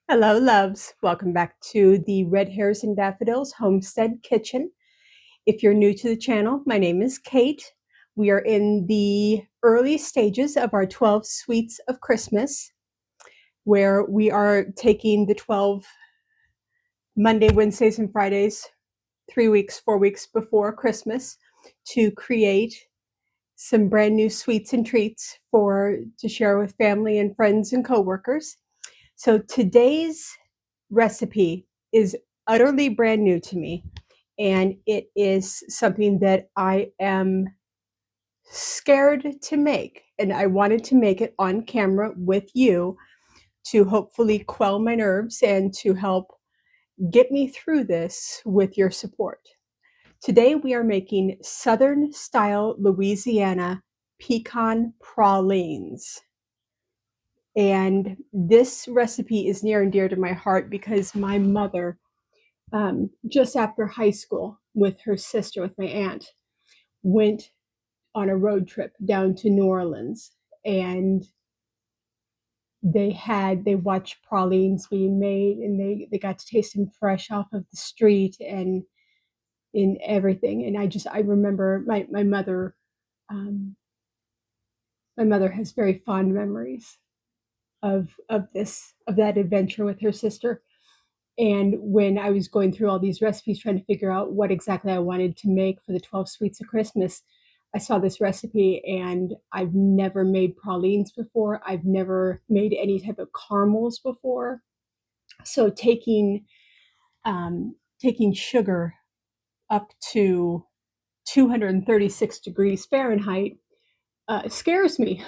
Hello, loves. Welcome back to the Red Hares and Daffodils Homestead Kitchen. If you're new to the channel, my name is Kate. We are in the early stages of our 12 Sweets of Christmas, where we are taking the 12 Monday, Wednesdays, and Fridays, 3 weeks, 4 weeks before Christmas, to create some brand new sweets and treats to share with family and friends and coworkers. So today's recipe is utterly brand new to me, and it is something that I am scared to make, and I wanted to make it on camera with you to hopefully quell my nerves and to help get me through this with your support. Today we are making Southern style Louisiana pecan pralines. And this recipe is near and dear to my heart because my mother, just after high school with her sister, with my aunt, went on a road trip down to New Orleans, and they watched pralines being made, and they got to taste them fresh off of the street and in everything. And I remember my mother, my mother has very fond memories of that adventure with her sister. And when I was going through all these recipes trying to figure out what exactly I wanted to make for the 12 Sweets of Christmas, I saw this recipe, and I've never made pralines before. I've never made any type of caramels before. So taking sugar up to 236 degrees Fahrenheit scares me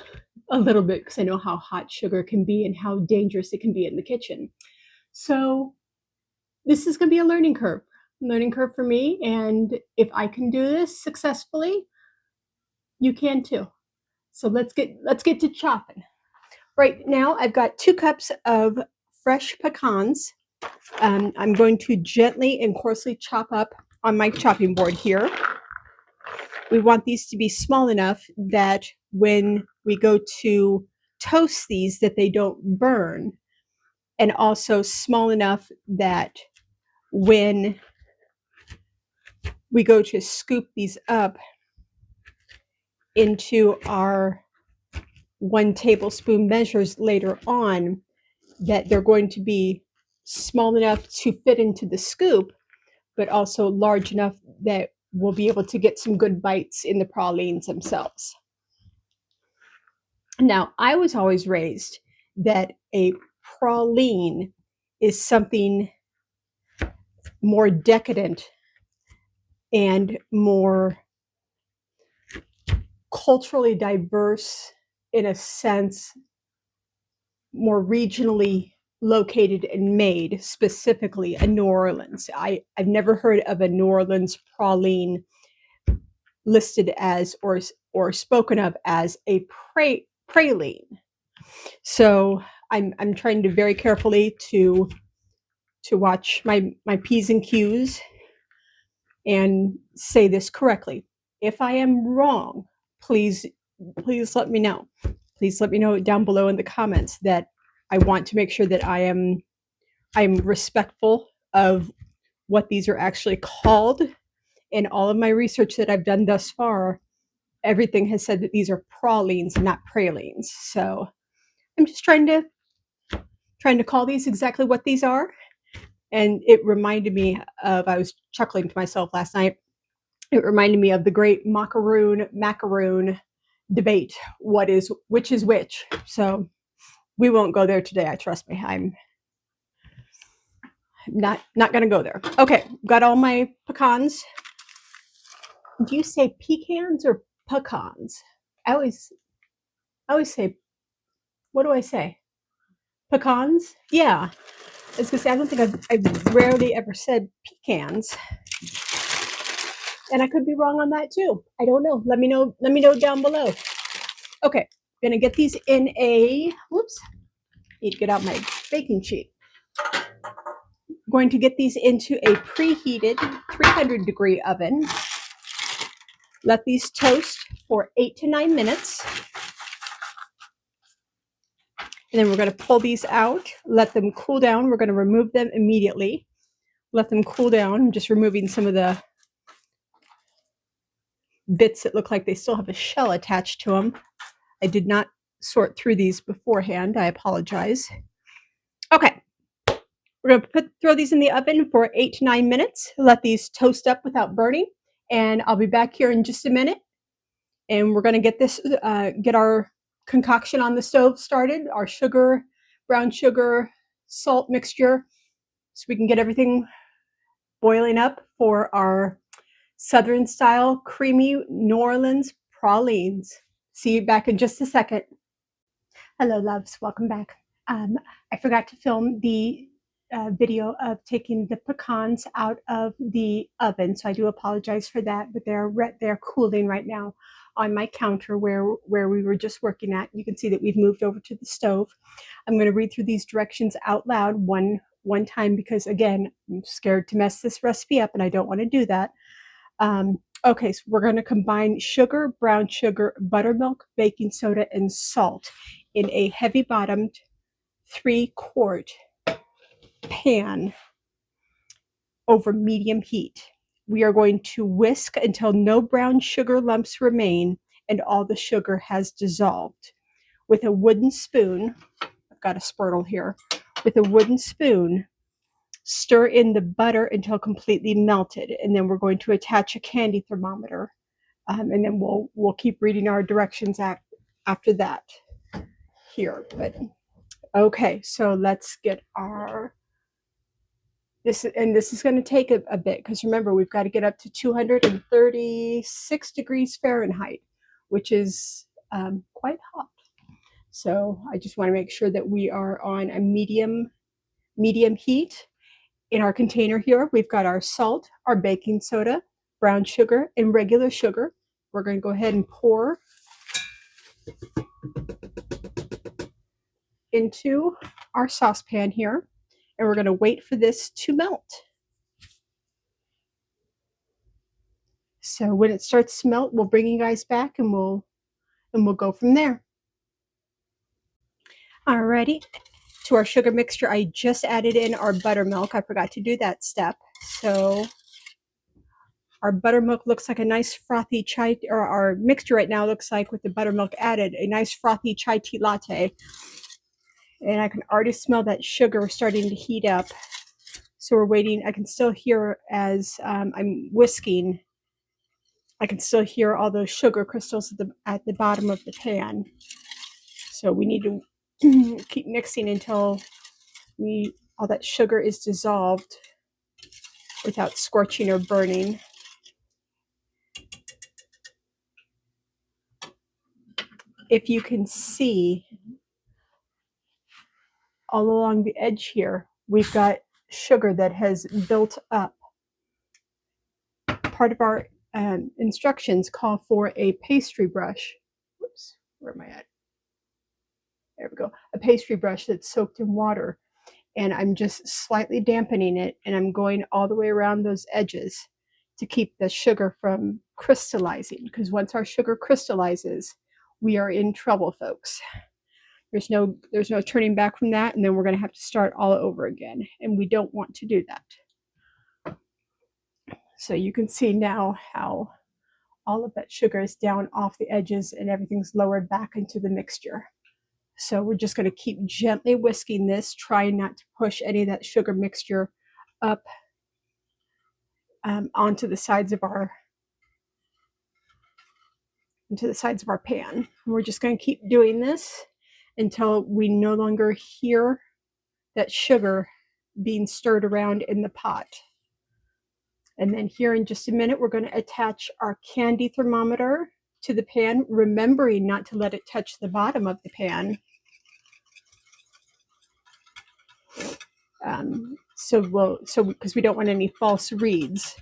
a little bit, because I know how hot sugar can be and how dangerous it can be in the kitchen. So this is going to be a learning curve for me. And if I can do this successfully, you can too. So let's get to chopping. Right now, I've got 2 cups of fresh pecans. I'm going to gently and coarsely chop up on my chopping board here. We want these to be small enough that when we go to toast these, that they don't burn, and also small enough that when we go to scoop these up into our 1 tablespoon measures later on, that they're going to be small enough to fit into the scoop, but also large enough that we'll be able to get some good bites in the pralines themselves. Now, I was always raised that a praline is something more decadent and more culturally diverse, in a sense, more regionally located and made, specifically in New Orleans. I've never heard of a New Orleans praline listed as or spoken of as a praline. So I'm trying to very carefully to watch my P's and Q's and say this correctly. If I am wrong, please let me know. Please let me know down below in the comments. That I want to make sure that I'm respectful of what these are actually called. In all of my research that I've done thus far, everything has said that these are pralines and not pralines. So I'm just trying to call these exactly what these are. And it reminded me of, I was chuckling to myself last night, it reminded me of the great macaroon debate. Which is which? So we won't go there today. Trust me. I'm not going to go there. Okay, got all my pecans. Do you say pecans or pecans? I always say, what do I say? Pecans? Yeah. I was gonna say, I don't think I've rarely ever said pecans. And I could be wrong on that too. I don't know. Let me know down below. Okay, I'm gonna get these in a, whoops, need to get out my baking sheet. I'm going to get these into a preheated 300-degree oven. Let these toast for 8 to 9 minutes. And then we're going to pull these out, let them cool down. We're going to remove them immediately. Let them cool down. I'm just removing some of the bits that look like they still have a shell attached to them. I did not sort through these beforehand. I apologize. Okay. We're going to throw these in the oven for 8 to 9 minutes. Let these toast up without burning. And I'll be back here in just a minute. And we're going to get our concoction on the stove started, our sugar, brown sugar, salt mixture, so we can get everything boiling up for our Southern style creamy New Orleans pralines. See you back in just a second. Hello, loves. Welcome back. I forgot to film the video of taking the pecans out of the oven, so I do apologize for that, but they're cooling right now on my counter where we were just working at. You can see that we've moved over to the stove. I'm going to read through these directions out loud one time because, again, I'm scared to mess this recipe up and I don't want to do that. Okay, so we're going to combine sugar, brown sugar, buttermilk, baking soda, and salt in a heavy bottomed 3-quart pan over medium heat. We are going to whisk until no brown sugar lumps remain and all the sugar has dissolved. With a wooden spoon, I've got a spurtle here, with a wooden spoon, stir in the butter until completely melted, and then we're going to attach a candy thermometer, and then we'll keep reading our directions after that here. But okay, so let's get our this is going to take a bit because remember we've got to get up to 236 degrees Fahrenheit, which is quite hot. So I just want to make sure that we are on a medium heat. In our container here, we've got our salt, our baking soda, brown sugar, and regular sugar. We're going to go ahead and pour into our saucepan here, and we're going to wait for this to melt. So when it starts to melt, we'll bring you guys back and we'll go from there. Alrighty. To our sugar mixture, I just added in our buttermilk. I forgot to do that step. So our buttermilk looks like a nice frothy chai, or our mixture right now looks like, with the buttermilk added, a nice frothy chai tea latte. And I can already smell that sugar starting to heat up. So we're waiting. I can still hear as I'm whisking, I can still hear all those sugar crystals at the bottom of the pan. So we need to keep mixing until all that sugar is dissolved without scorching or burning. If you can see all along the edge here, we've got sugar that has built up. Part of our instructions call for a pastry brush. Whoops, where am I at? There we go. A pastry brush that's soaked in water. And I'm just slightly dampening it, and I'm going all the way around those edges to keep the sugar from crystallizing, because once our sugar crystallizes, we are in trouble, folks. There's no turning back from that, and then we're going to have to start all over again, and we don't want to do that. So you can see now how all of that sugar is down off the edges and everything's lowered back into the mixture. So we're just going to keep gently whisking this, trying not to push any of that sugar mixture up onto the sides of our pan. And we're just going to keep doing this until we no longer hear that sugar being stirred around in the pot. And then here in just a minute, we're going to attach our candy thermometer to the pan, remembering not to let it touch the bottom of the pan. Because we don't want any false reads.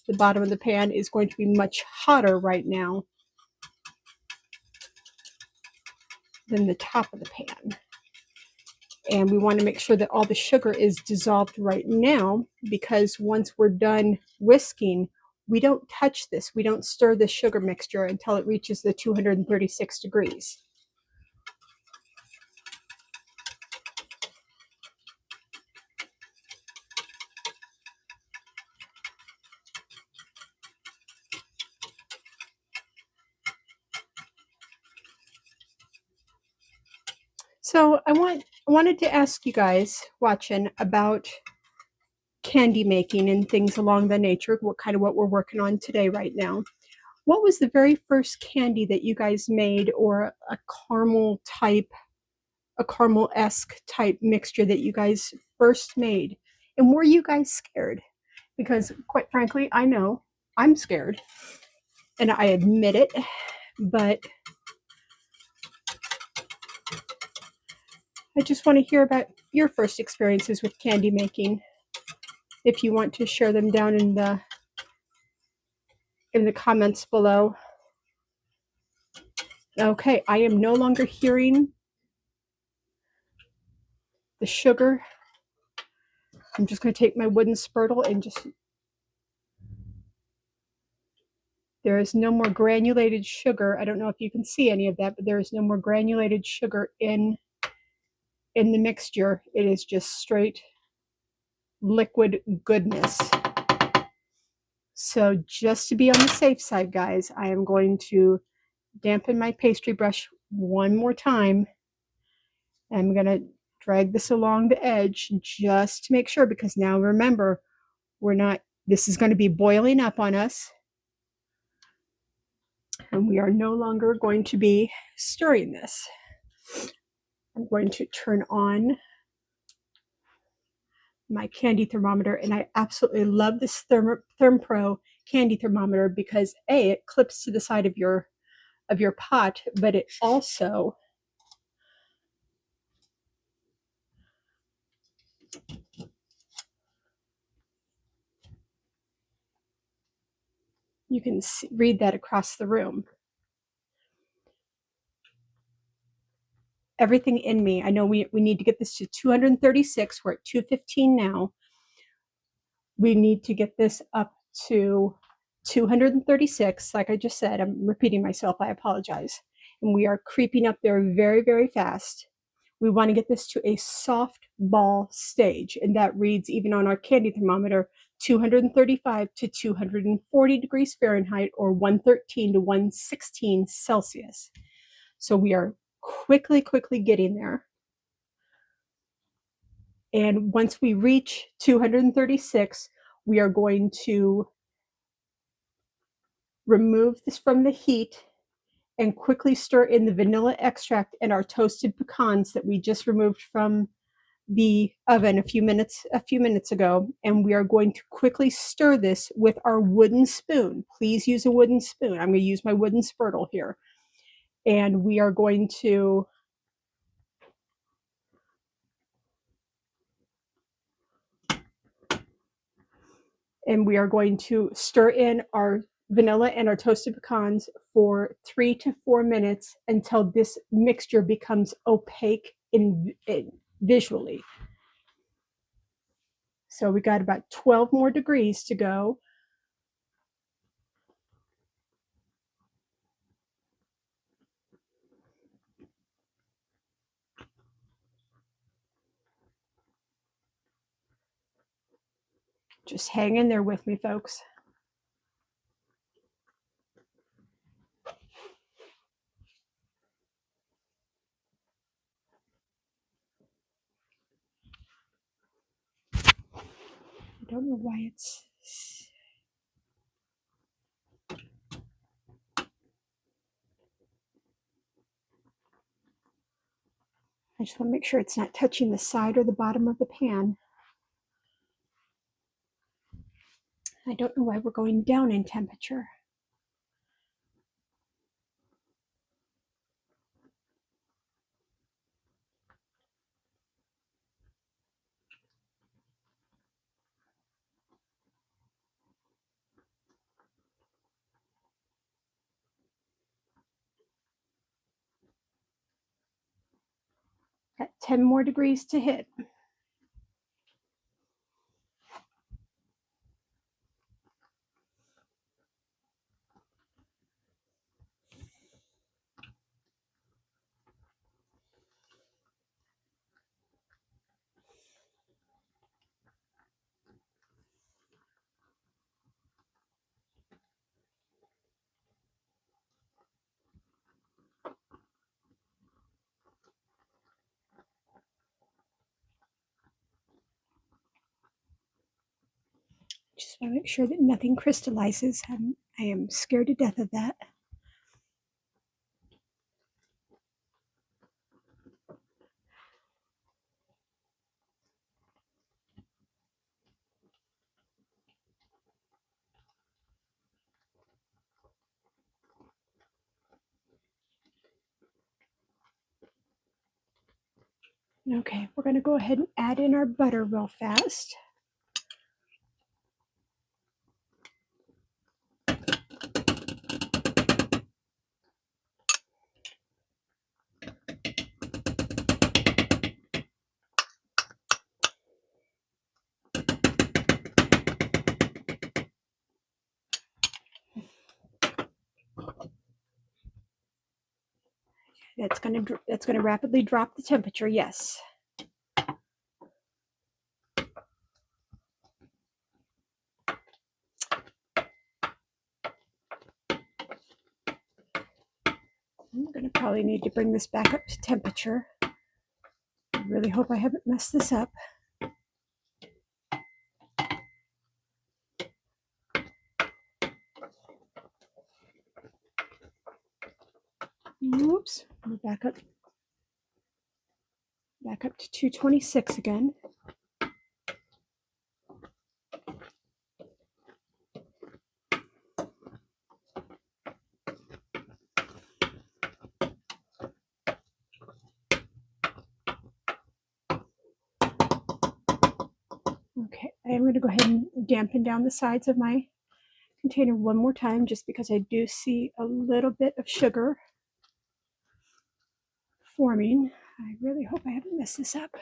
The bottom of the pan is going to be much hotter right now than the top of the pan. And we want to make sure that all the sugar is dissolved right now, because once we're done whisking, we don't touch this. We don't stir the sugar mixture until it reaches the 236 degrees. So I wanted to ask you guys watching about candy making and things along the nature, what we're working on today right now. What was the very first candy that you guys made, or a caramel-esque type mixture that you guys first made? And were you guys scared? Because quite frankly, I know I'm scared and I admit it, but I just want to hear about your first experiences with candy making. If you want to share them down in the comments below. Okay, I am no longer hearing the sugar. I'm just going to take my wooden spurtle and there is no more granulated sugar. I don't know if you can see any of that, but there is no more granulated sugar in the mixture. It is just straight liquid goodness. So just to be on the safe side, guys, I am going to dampen my pastry brush one more time. I'm going to drag this along the edge just to make sure, because now remember, this is going to be boiling up on us, and we are no longer going to be stirring this. I'm going to turn on my candy thermometer, and I absolutely love this ThermPro candy thermometer because it clips to the side of your pot, but it also you can read that across the room. Everything in me, I know we need to get this to 236. We're at 215 now. We need to get this up to 236. Like I just said, I'm repeating myself, I apologize. And we are creeping up there very, very fast. We want to get this to a soft ball stage, and that reads, even on our candy thermometer, 235 to 240 degrees Fahrenheit, or 113 to 116 Celsius. So we are quickly getting there. And once we reach 236, we are going to remove this from the heat and quickly stir in the vanilla extract and our toasted pecans that we just removed from the oven a few minutes ago. And we are going to quickly stir this with our wooden spoon. Please use a wooden spoon. I'm going to use my wooden spurtle here. And we are going to stir in our vanilla and our toasted pecans for 3 to 4 minutes until this mixture becomes opaque visually. So we got about 12 more degrees to go. Just hang in there with me, folks. I don't know why it's... I just want to make sure it's not touching the side or the bottom of the pan. I don't know why we're going down in temperature. Got 10 more degrees to hit. Just want to make sure that nothing crystallizes. I am scared to death of that. Okay, we're going to go ahead and add in our butter real fast. That's going to rapidly drop the temperature. Yes. I'm going to probably need to bring this back up to temperature. I really hope I haven't messed this up. Oops, we're back up to 226 again. Okay, I'm going to go ahead and dampen down the sides of my container one more time, just because I do see a little bit of sugar forming. I really hope I haven't messed this up.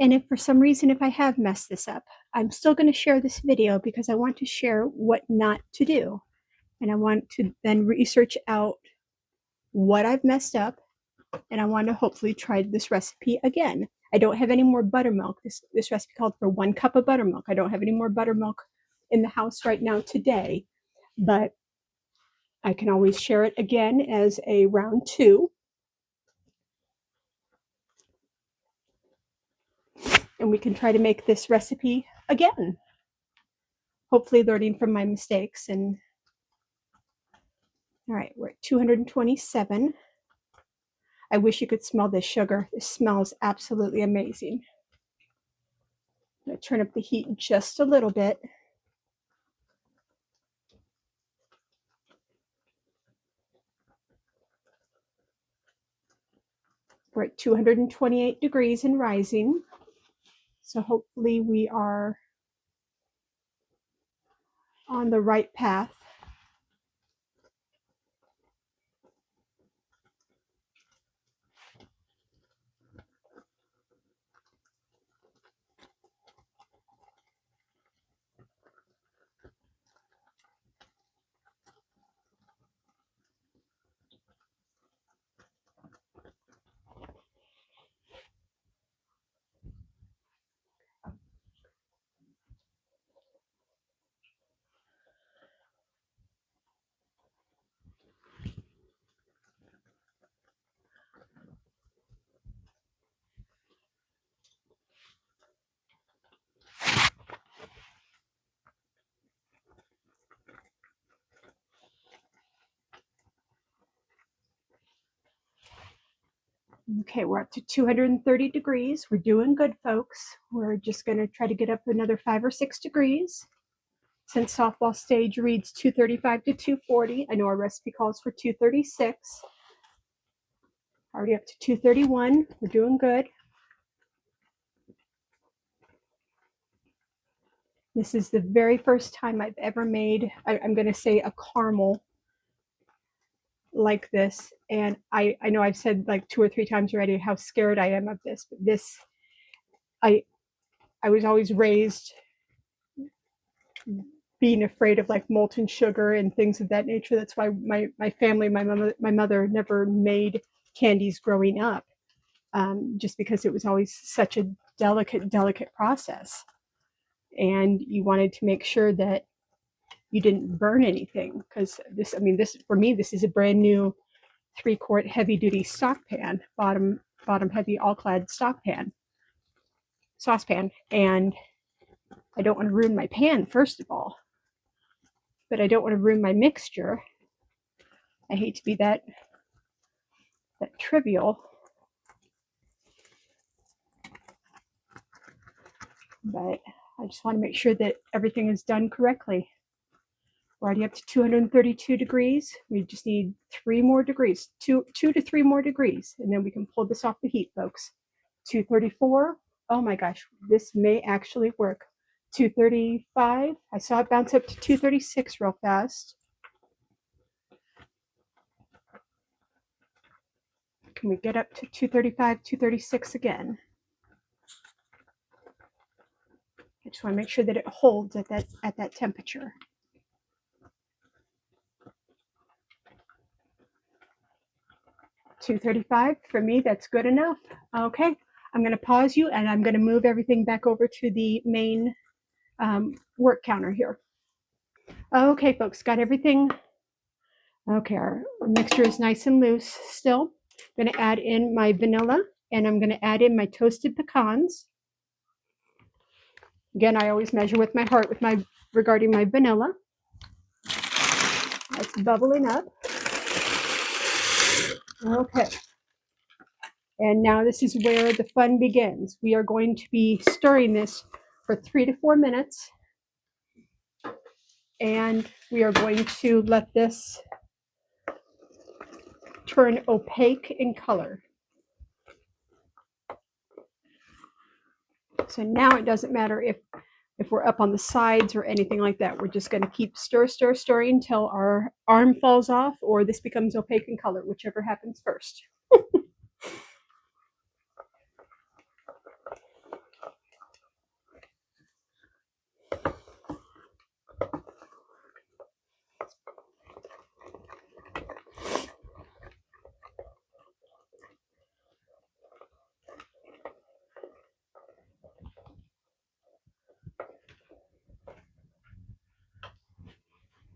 And if for some reason, if I have messed this up, I'm still going to share this video because I want to share what not to do. And I want to then research out what I've messed up, and I want to hopefully try this recipe again. I don't have any more buttermilk. This recipe called for 1 cup of buttermilk. I don't have any more buttermilk in the house right now today, but I can always share it again as a round 2. And we can try to make this recipe again. Hopefully learning from my mistakes. And all right, we're at 227. I wish you could smell this sugar. This smells absolutely amazing. I'm going to turn up the heat just a little bit. We're at 228 degrees and rising. So hopefully we are on the right path. Okay, we're up to 230 degrees. We're doing good, folks. We're just going to try to get up another 5 or 6 degrees. Since softball stage reads 235 to 240, I know our recipe calls for 236. Already up to 231. We're doing good. This is the very first time I've ever made, I'm going to say, a caramel like this. And I know I've said like 2 or 3 times already how scared I am of this, but this, I was always raised being afraid of like molten sugar and things of that nature. That's why my family, my mother never made candies growing up, just because it was always such a delicate process, and you wanted to make sure that you didn't burn anything. Because this, I mean, this for me, this is a brand new 3-quart heavy duty stock pan, bottom heavy all clad stock pan, saucepan, and I don't want to ruin my pan first of all, but I don't want to ruin my mixture. I hate to be that trivial, but I just want to make sure that everything is done correctly. We're already up to 232 degrees. We just need 3 more degrees, 2 to 3 more degrees, and then we can pull this off the heat, folks. 234. Oh my gosh, this may actually work. 235. I saw it bounce up to 236 real fast. Can we get up to 235, 236 again? I just want to make sure that it holds at that temperature. $235 for me, that's good enough. Okay, I'm going to pause you and I'm going to move everything back over to the main work counter here. Okay, folks, got everything. Okay, our mixture is nice and loose still. I'm going to add in my vanilla and I'm going to add in my toasted pecans. Again, I always measure with my heart regarding my vanilla. It's bubbling up. Okay. And now this is where the fun begins. We are going to be stirring this for 3 to 4 minutes. And we are going to let this turn opaque in color. So now it doesn't matter if we're up on the sides or anything like that. We're just going to keep stirring until our arm falls off or this becomes opaque in color, whichever happens first.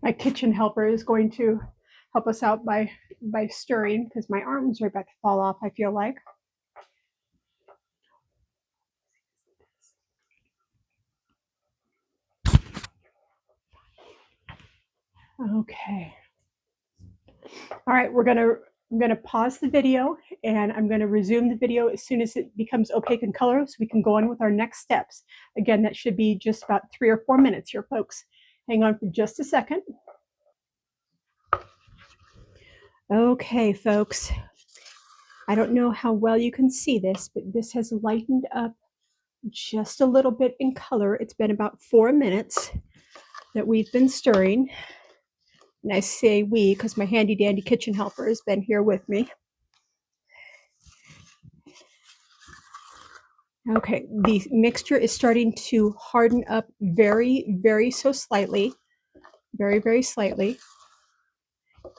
My kitchen helper is going to help us out by stirring because my arms are about to fall off, I feel like. Okay. All right, I'm gonna pause the video and I'm gonna resume the video as soon as it becomes opaque in color so we can go on with our next steps. Again, that should be just about 3 or 4 minutes here, folks. Hang on for just a second. Okay, folks. I don't know how well you can see this, but this has lightened up just a little bit in color. It's been about 4 minutes that we've been stirring. And I say we because my handy dandy kitchen helper has been here with me. Okay, the mixture is starting to harden up very so slightly, very slightly.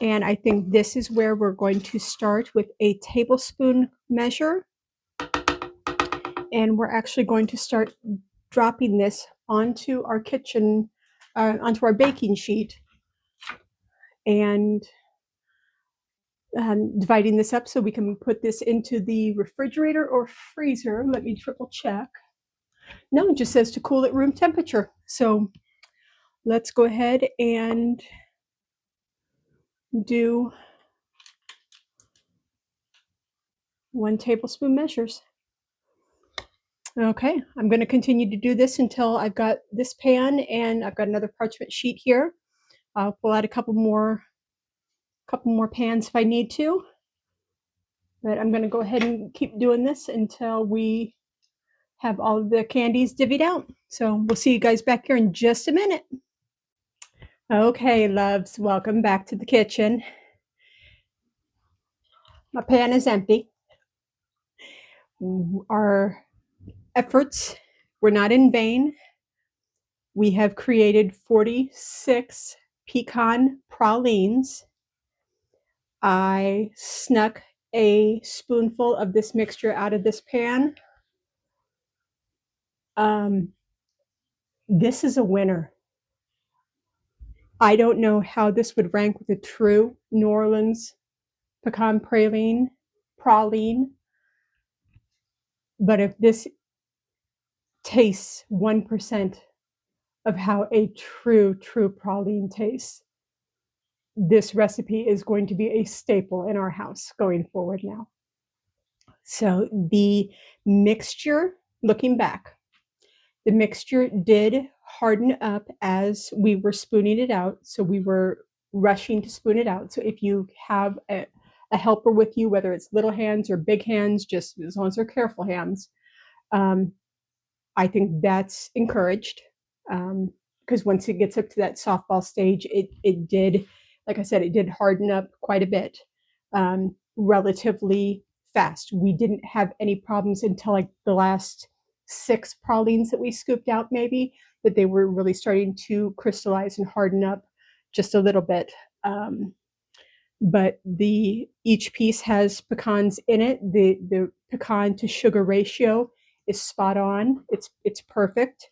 And I think this is where we're going to start with a tablespoon measure. And we're actually going to start dropping this onto our kitchen, onto our baking sheet, and dividing this up so we can put this into the refrigerator or freezer. Let me triple check. No, it just says to cool at room temperature. So let's go ahead and do 1 tablespoon measures. Okay, I'm going to continue to do this until I've got this pan and I've got another parchment sheet here. I'll pull out a couple more pans if I need to. But I'm going to go ahead and keep doing this until we have all of the candies divvied out. So we'll see you guys back here in just a minute. Okay, loves, welcome back to the kitchen. My pan is empty. Our efforts were not in vain. We have created 46 pecan pralines. I snuck a spoonful of this mixture out of this pan. This is a winner. I don't know how this would rank with a true New Orleans pecan praline, but if this tastes 1% of how a true praline tastes, this recipe is going to be a staple in our house going forward now. So the mixture, looking back, the mixture did harden up as we were spooning it out. So we were rushing to spoon it out. So if you have a helper with you, whether it's little hands or big hands, just as long as they're careful hands, I think that's encouraged. Because once it gets up to that softball stage, it did, like I said, it did harden up quite a bit, relatively fast. We didn't have any problems until like the last 6 pralines that we scooped out, maybe, that they were really starting to crystallize and harden up just a little bit. But each piece has pecans in it. The pecan to sugar ratio is spot on. It's perfect.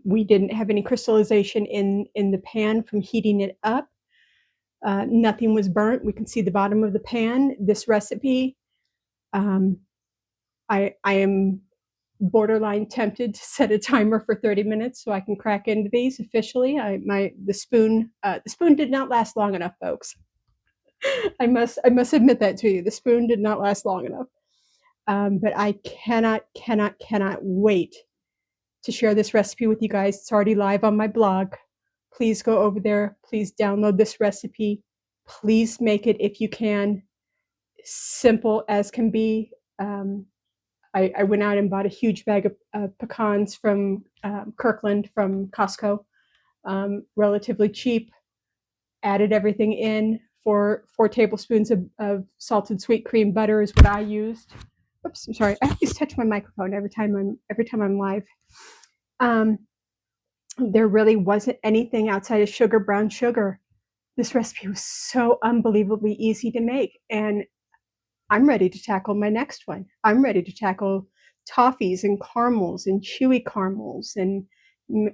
We didn't have any crystallization in the pan from heating it up. Nothing was burnt. We can see the bottom of the pan. This recipe, I am borderline tempted to set a timer for 30 minutes so I can crack into these officially. The spoon did not last long enough, folks. I must admit that to you. The spoon did not last long enough. But I cannot wait to share this recipe with you guys. It's already live on my blog. Please go over there. Please download this recipe. Please make it, if you can, simple as can be. I went out and bought a huge bag of pecans from Kirkland, from Costco, relatively cheap. Added everything in. 4 tablespoons of salted sweet cream butter is what I used. Oops, I'm sorry. I always touch my microphone every time I'm live. There really wasn't anything outside of brown sugar. This recipe was so unbelievably easy to make, and I'm ready to tackle my next one. I'm ready to tackle toffees and caramels and chewy caramels and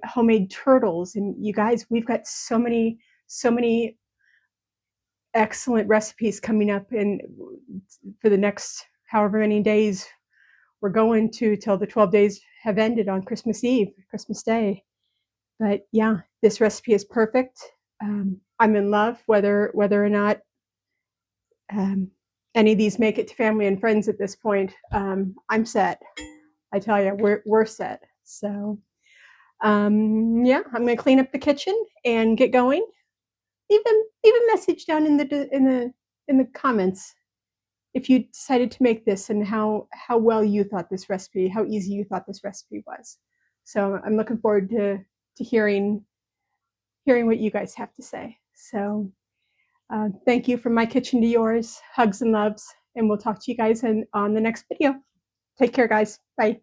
homemade turtles. And you guys, we've got so many excellent recipes coming up for the next however many days we're going to, till the 12 days have ended on Christmas Eve, Christmas Day. But yeah, this recipe is perfect. I'm in love, whether or not any of these make it to family and friends at this point. I'm set. I tell you, we're set. So yeah, I'm going to clean up the kitchen and get going. Leave a message down in the comments if you decided to make this, and how well you thought this recipe, how easy you thought this recipe was. So I'm looking forward to hearing what you guys have to say. So thank you from my kitchen to yours. Hugs and loves, and we'll talk to you guys on the next video. Take care, guys. Bye.